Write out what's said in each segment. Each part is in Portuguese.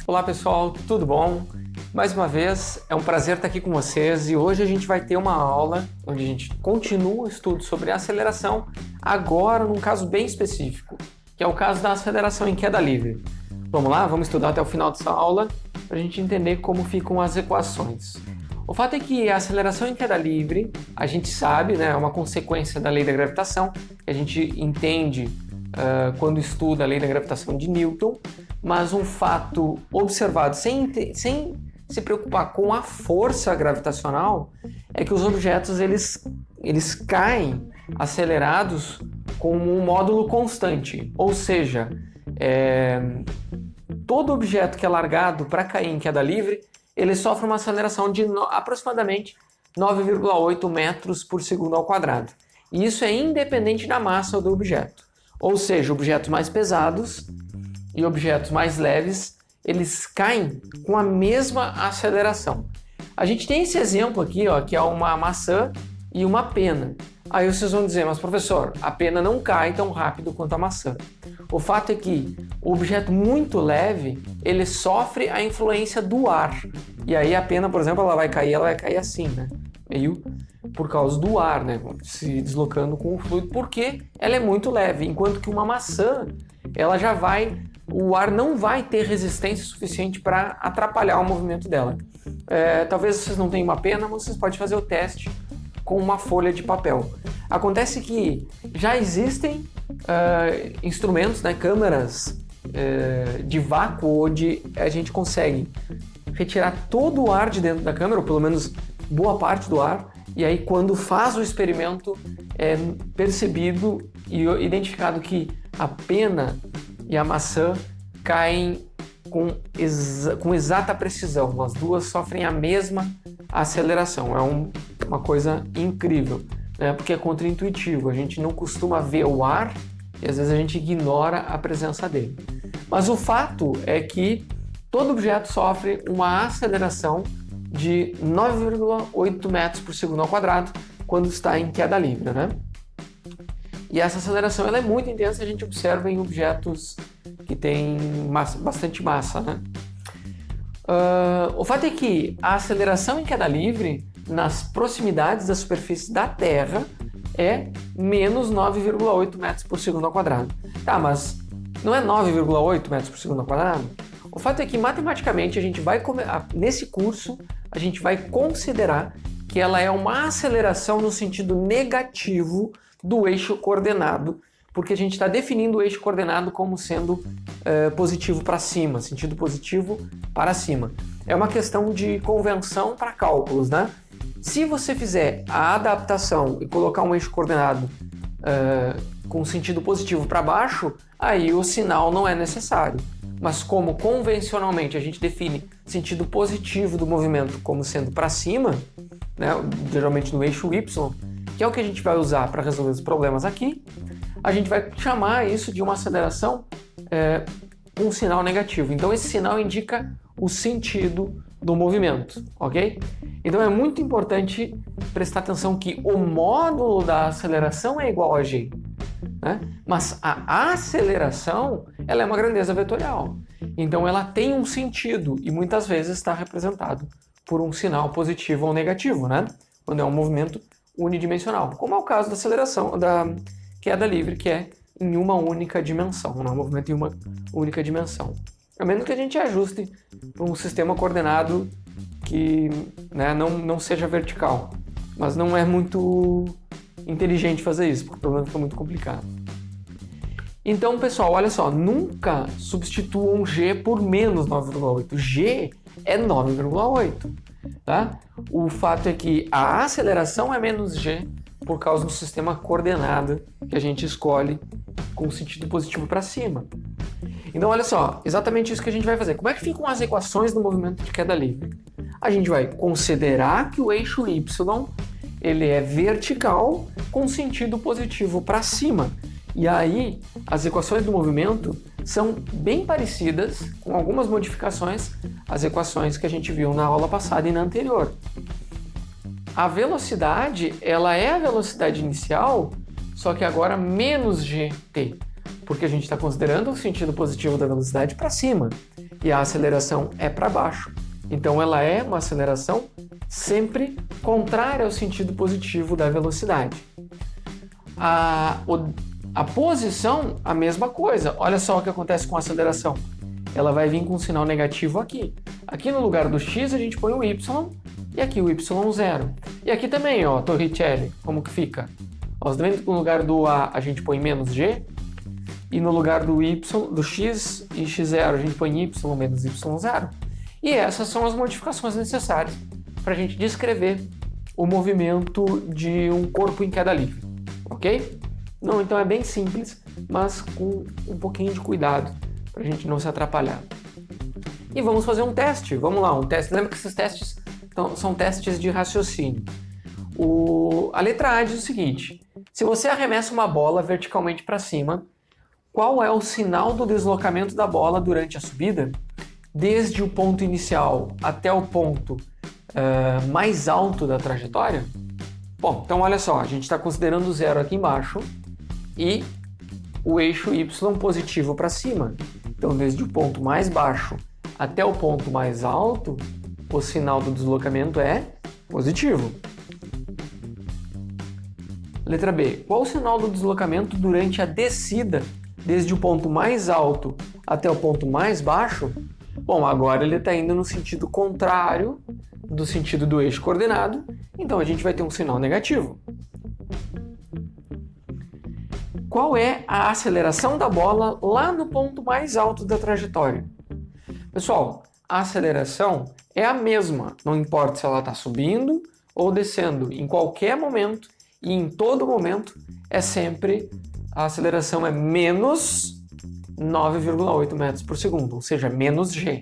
Olá pessoal, tudo bom? Mais uma vez, é um prazer estar aqui com vocês e hoje a gente vai ter uma aula onde a gente continua o estudo sobre aceleração, agora num caso bem específico, que é o caso da aceleração em queda livre. Vamos lá, vamos estudar até o final dessa aula para a gente entender como ficam as equações. O fato é que a aceleração em queda livre, a gente sabe, né, é uma consequência da lei da gravitação, que a gente entende quando estuda a lei da gravitação de Newton, mas um fato observado sem se preocupar com a força gravitacional é que os objetos eles caem acelerados com um módulo constante, ou seja, todo objeto que é largado para cair em queda livre, ele sofre uma aceleração de aproximadamente 9,8 metros por segundo ao quadrado. E isso é independente da massa do objeto. Ou seja, objetos mais pesados e objetos mais leves, eles caem com a mesma aceleração. A gente tem esse exemplo aqui, ó, que é uma maçã e uma pena. Aí vocês vão dizer, mas professor, a pena não cai tão rápido quanto a maçã. O fato é que o objeto muito leve, ele sofre a influência do ar. E aí a pena, por exemplo, ela vai cair assim, né? Meio por causa do ar, né? Se deslocando com o fluido, porque ela é muito leve. Enquanto que uma maçã, ela já vai... O ar não vai ter resistência suficiente para atrapalhar o movimento dela. Talvez vocês não tenham uma pena, mas vocês podem fazer o teste com uma folha de papel. Acontece que já existem instrumentos, né, câmeras de vácuo, onde a gente consegue retirar todo o ar de dentro da câmera, ou pelo menos boa parte do ar, e aí quando faz o experimento é percebido e identificado que a pena e a maçã caem com exata precisão. As duas sofrem a mesma aceleração. É uma coisa incrível, né? Porque é contraintuitivo. A gente não costuma ver o ar e às vezes a gente ignora a presença dele. Mas o fato é que todo objeto sofre uma aceleração de 9,8 metros por segundo ao quadrado quando está em queda livre, né? E essa aceleração ela é muito intensa, a gente observa em objetos que têm bastante massa, né? O fato é que a aceleração em queda livre nas proximidades da superfície da Terra é menos 9,8 metros por segundo ao quadrado. Tá, mas não é 9,8 metros por segundo ao quadrado? O fato é que matematicamente nesse curso a gente vai considerar que ela é uma aceleração no sentido negativo do eixo coordenado, porque a gente está definindo o eixo coordenado como sendo positivo para cima, sentido positivo para cima. É uma questão de convenção para cálculos, né? Se você fizer a adaptação e colocar um eixo coordenado com sentido positivo para baixo, aí o sinal não é necessário. Mas como convencionalmente a gente define sentido positivo do movimento como sendo para cima, né, geralmente no eixo Y, que é o que a gente vai usar para resolver os problemas aqui, a gente vai chamar isso de uma aceleração com um sinal negativo. Então esse sinal indica o sentido do movimento, ok? Então é muito importante prestar atenção que o módulo da aceleração é igual a g, né? Mas a aceleração ela é uma grandeza vetorial. Então ela tem um sentido e muitas vezes está representado por um sinal positivo ou negativo, né? Quando é um movimento unidimensional, como é o caso da aceleração da queda livre, que é em uma única dimensão, né? Um movimento em uma única dimensão. A menos que a gente ajuste para um sistema coordenado que, né, não seja vertical. Mas não é muito inteligente fazer isso, porque o problema fica muito complicado. Então, pessoal, olha só, nunca substituam G por menos 9,8. G é 9,8. Tá? O fato é que a aceleração é menos g por causa do sistema coordenado que a gente escolhe com sentido positivo para cima. Então, olha só, exatamente isso que a gente vai fazer. Como é que ficam as equações do movimento de queda livre? A gente vai considerar que o eixo y ele é vertical com sentido positivo para cima. E aí, as equações do movimento são bem parecidas, com algumas modificações, às equações que a gente viu na aula passada e na anterior. A velocidade, ela é a velocidade inicial, só que agora menos gt, porque a gente está considerando o sentido positivo da velocidade para cima. e a aceleração é para baixo. Então ela é uma aceleração sempre contrária ao sentido positivo da velocidade. A posição, a mesma coisa. Olha só o que acontece com a aceleração. Ela vai vir com um sinal negativo aqui. Aqui no lugar do x a gente põe o y e aqui o y0. E aqui também, ó, Torricelli, como que fica? Ó, você tá vendo que no lugar do a gente põe menos g e no lugar do y, do x e x0 a gente põe y menos y0. E essas são as modificações necessárias para a gente descrever o movimento de um corpo em queda livre, ok? Não, então é bem simples, mas com um pouquinho de cuidado para a gente não se atrapalhar. E vamos fazer um teste, vamos lá, um teste. Lembra que esses testes são testes de raciocínio. A letra A diz o seguinte: se você arremessa uma bola verticalmente para cima, qual é o sinal do deslocamento da bola durante a subida? Desde o ponto inicial até o ponto mais alto da trajetória? Bom, então olha só, a gente está considerando o zero aqui embaixo e o eixo y positivo para cima. Então, desde o ponto mais baixo até o ponto mais alto, o sinal do deslocamento é positivo. Letra B. Qual o sinal do deslocamento durante a descida, desde o ponto mais alto até o ponto mais baixo? Bom, agora ele está indo no sentido contrário do sentido do eixo coordenado, então a gente vai ter um sinal negativo. Qual é a aceleração da bola lá no ponto mais alto da trajetória? Pessoal, a aceleração é a mesma, não importa se ela está subindo ou descendo, em qualquer momento e em todo momento é sempre a aceleração é menos 9,8 metros por segundo, ou seja, menos g.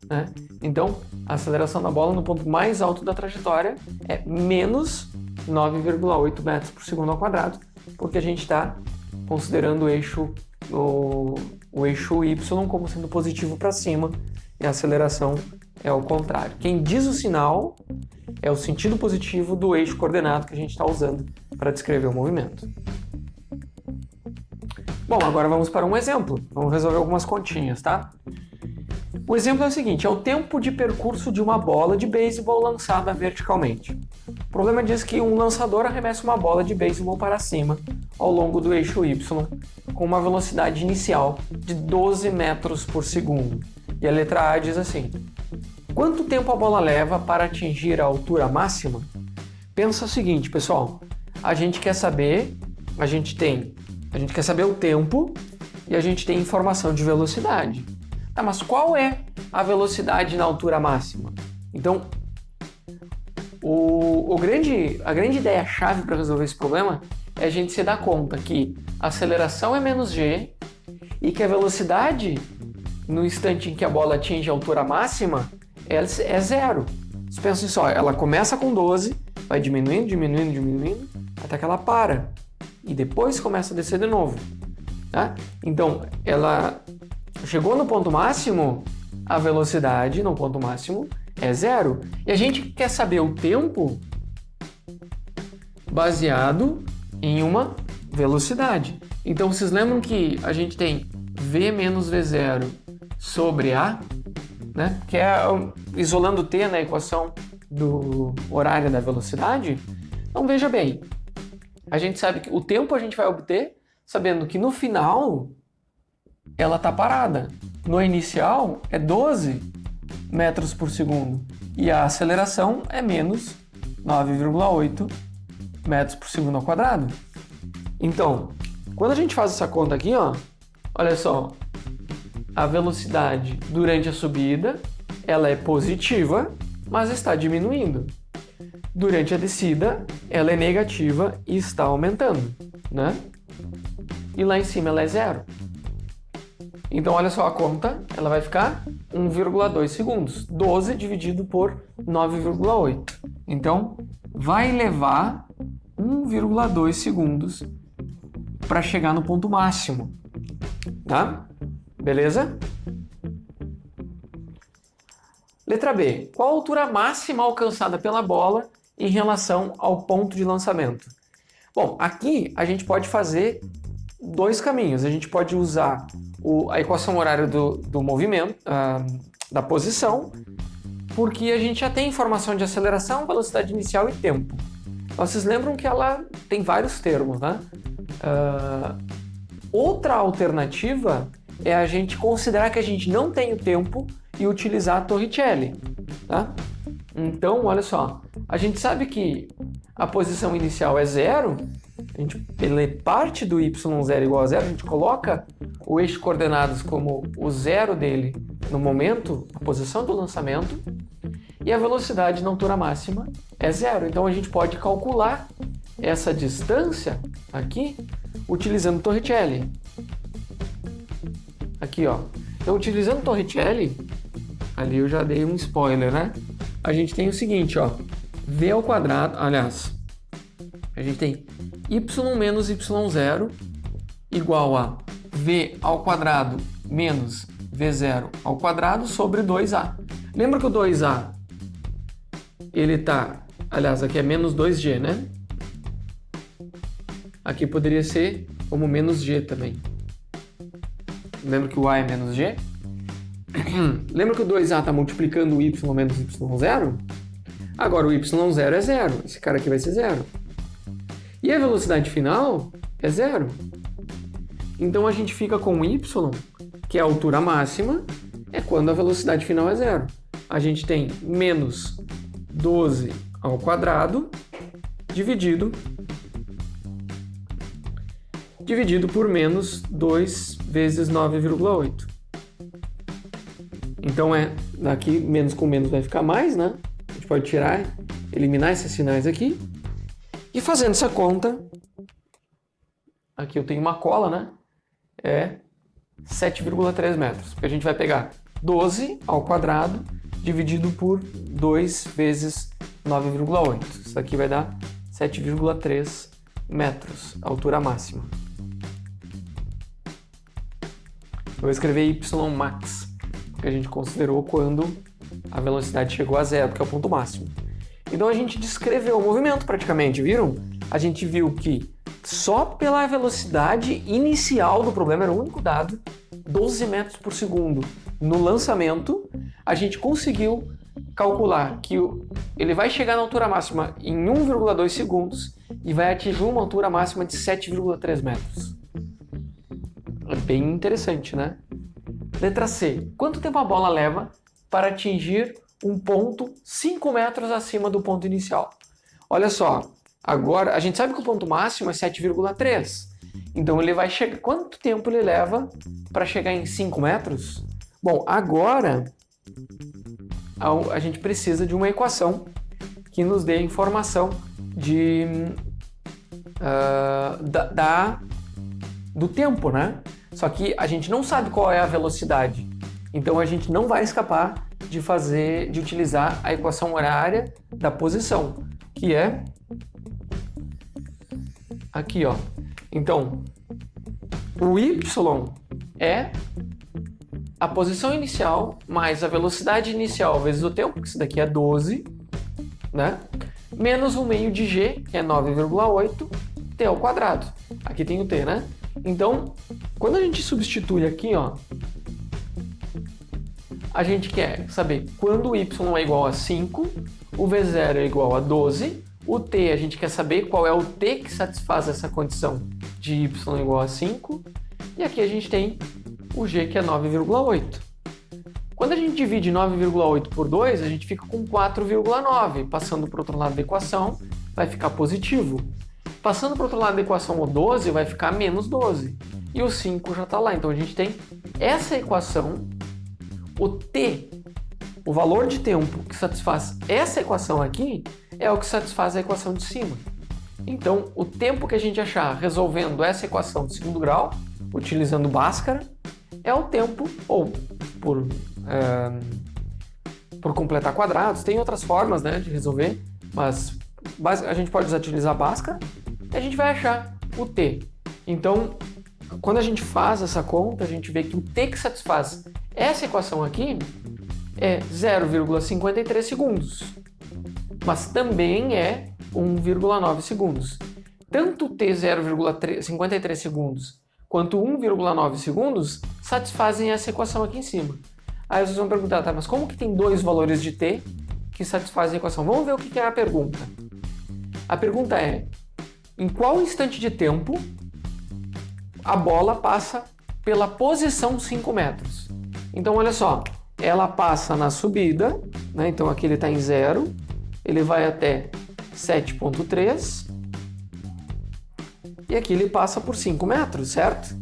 Né? Então, a aceleração da bola no ponto mais alto da trajetória é menos 9,8 metros por segundo ao quadrado, porque a gente está considerando o eixo y como sendo positivo para cima e a aceleração é o contrário. Quem diz o sinal é o sentido positivo do eixo coordenado que a gente está usando para descrever o movimento. Bom, agora vamos para um exemplo. Vamos resolver algumas continhas, tá? O exemplo é o seguinte: é o tempo de percurso de uma bola de beisebol lançada verticalmente. O problema diz que um lançador arremessa uma bola de beisebol para cima ao longo do eixo y com uma velocidade inicial de 12 metros por segundo. E a letra A diz assim: quanto tempo a bola leva para atingir a altura máxima? Pensa o seguinte, pessoal, a gente quer saber o tempo e a gente tem informação de velocidade. Tá, mas qual é a velocidade na altura máxima? Então, a grande ideia-chave para resolver esse problema é a gente se dar conta que a aceleração é menos g e que a velocidade no instante em que a bola atinge a altura máxima é zero. Vocês pensem só, ela começa com 12, vai diminuindo, diminuindo, diminuindo, até que ela para. E depois começa a descer de novo. Tá? Então, ela chegou no ponto máximo, a velocidade no ponto máximo é zero. E a gente quer saber o tempo baseado em uma velocidade. Então, vocês lembram que a gente tem V menos V0 sobre A, né? Que é isolando T na equação do horário da velocidade? Então, veja bem, a gente sabe que o tempo a gente vai obter sabendo que no final ela está parada. No inicial é 12 metros por segundo e a aceleração é menos 9,8 metros por segundo ao quadrado. Então, quando a gente faz essa conta aqui, ó, olha só, a velocidade durante a subida ela é positiva, mas está diminuindo. Durante a descida, ela é negativa e está aumentando, né? E lá em cima ela é zero. Então, olha só a conta, ela vai ficar 1,2 segundos. 12 dividido por 9,8. Então, vai levar 1,2 segundos para chegar no ponto máximo, tá? Beleza? Letra B. Qual a altura máxima alcançada pela bola em relação ao ponto de lançamento? Bom, aqui a gente pode fazer dois caminhos. A gente pode usar a equação horária do movimento, da posição, porque a gente já tem informação de aceleração, velocidade inicial e tempo. Vocês lembram que ela tem vários termos, né? Outra alternativa é a gente considerar que a gente não tem o tempo e utilizar a Torricelli, tá? Então, olha só, a gente sabe que a posição inicial é 0, pela parte do y0 igual a 0, a gente coloca o eixo de coordenadas como o zero dele no momento, a posição do lançamento, e a velocidade na altura máxima é 0. Então a gente pode calcular essa distância aqui utilizando Torricelli. Aqui, ó. Então, utilizando Torricelli, ali eu já dei um spoiler, né? A gente tem o seguinte, ó. V ao quadrado, aliás, a gente tem y menos y0 igual a v ao quadrado menos v0 ao quadrado sobre 2a. Lembra que o 2a, ele tá, aliás, aqui é menos 2g, né? Aqui poderia ser como menos g também. Lembra que o a é menos g? Lembra que o 2a está multiplicando o y menos y0? Agora o y0 é 0. Esse cara aqui vai ser 0. E a velocidade final é 0. Então a gente fica com y, que é a altura máxima, é quando a velocidade final é 0. A gente tem menos 12 ao quadrado dividido por menos 2 vezes 9,8. Então daqui menos com menos vai ficar mais, né? A gente pode tirar, eliminar esses sinais aqui. E fazendo essa conta, aqui eu tenho uma cola, né? É 7,3 metros. Porque a gente vai pegar 12 ao quadrado dividido por 2 vezes 9,8. Isso aqui vai dar 7,3 metros, altura máxima. Eu vou escrever y max, que a gente considerou quando a velocidade chegou a 0, que é o ponto máximo. Então a gente descreveu o movimento praticamente, viram? A gente viu que só pela velocidade inicial do problema, era o único dado, 12 metros por segundo no lançamento, a gente conseguiu calcular que ele vai chegar na altura máxima em 1,2 segundos e vai atingir uma altura máxima de 7,3 metros. É bem interessante, né? Letra C. Quanto tempo a bola leva para atingir um ponto 5 metros acima do ponto inicial? Olha só, agora a gente sabe que o ponto máximo é 7,3. Então ele vai chegar. Quanto tempo ele leva para chegar em 5 metros? Bom, agora a gente precisa de uma equação que nos dê a informação do tempo, né? Só que a gente não sabe qual é a velocidade. Então a gente não vai escapar de utilizar a equação horária da posição, que é aqui, ó. Então, o y é a posição inicial mais a velocidade inicial vezes o tempo, que isso daqui é 12, né? Menos o meio de g, que é 9,8, t ao quadrado. Aqui tem o t, né? Então, quando a gente substitui aqui, ó, a gente quer saber quando o y é igual a 5, o v0 é igual a 12, o t a gente quer saber qual é o t que satisfaz essa condição de y igual a 5, e aqui a gente tem o g, que é 9,8. Quando a gente divide 9,8 por 2, a gente fica com 4,9. Passando para o outro lado da equação, vai ficar positivo. Passando para o outro lado da equação, o 12 vai ficar menos 12. E o 5 já está lá. Então a gente tem essa equação, o t, o valor de tempo que satisfaz essa equação aqui, é o que satisfaz a equação de cima. Então, o tempo que a gente achar resolvendo essa equação de segundo grau, utilizando Bhaskara, é o tempo, ou por completar quadrados. Tem outras formas, né, de resolver, mas a gente pode utilizar Bhaskara e a gente vai achar o t. Então, quando a gente faz essa conta, a gente vê que o t que satisfaz essa equação aqui é 0,53 segundos, mas também é 1,9 segundos. Tanto t 0,53 segundos quanto 1,9 segundos satisfazem essa equação aqui em cima. Aí vocês vão perguntar, tá, mas como que tem dois valores de t que satisfazem a equação? Vamos ver o que é a pergunta. A pergunta é, em qual instante de tempo a bola passa pela posição 5 metros? Então, olha só, ela passa na subida, né? Então aqui ele está em 0, ele vai até 7,3 e aqui ele passa por 5 metros, certo?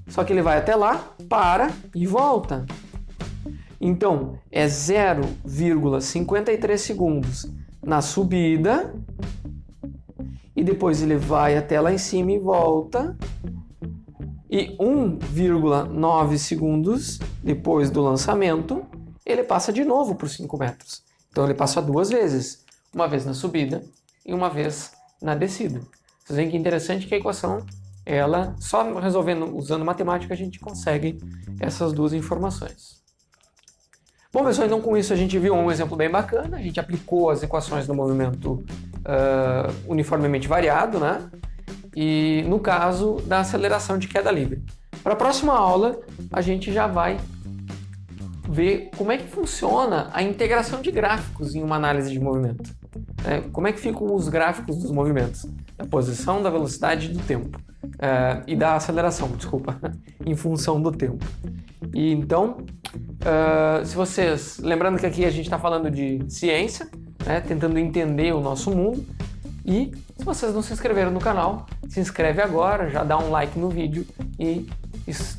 Só que ele vai até lá, para e volta. Então, é 0,53 segundos na subida e depois ele vai até lá em cima e volta. E 1,9 segundos depois do lançamento, ele passa de novo por 5 metros. Então ele passa duas vezes, uma vez na subida e uma vez na descida. Vocês veem que é interessante que a equação, ela só resolvendo, usando matemática, a gente consegue essas duas informações. Bom, pessoal, então com isso a gente viu um exemplo bem bacana, a gente aplicou as equações do movimento uniformemente variado, né? E no caso da aceleração de queda livre. Para a próxima aula, a gente já vai ver como é que funciona a integração de gráficos em uma análise de movimento. Como é que ficam os gráficos dos movimentos, da posição, da velocidade e do tempo. E da aceleração, desculpa, em função do tempo. E então, se vocês... Lembrando que aqui a gente está falando de ciência, né, tentando entender o nosso mundo. E se vocês não se inscreveram no canal, se inscreve agora, já dá um like no vídeo e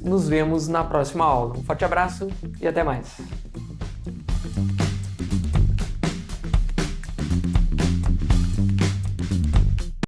nos vemos na próxima aula. Um forte abraço e até mais!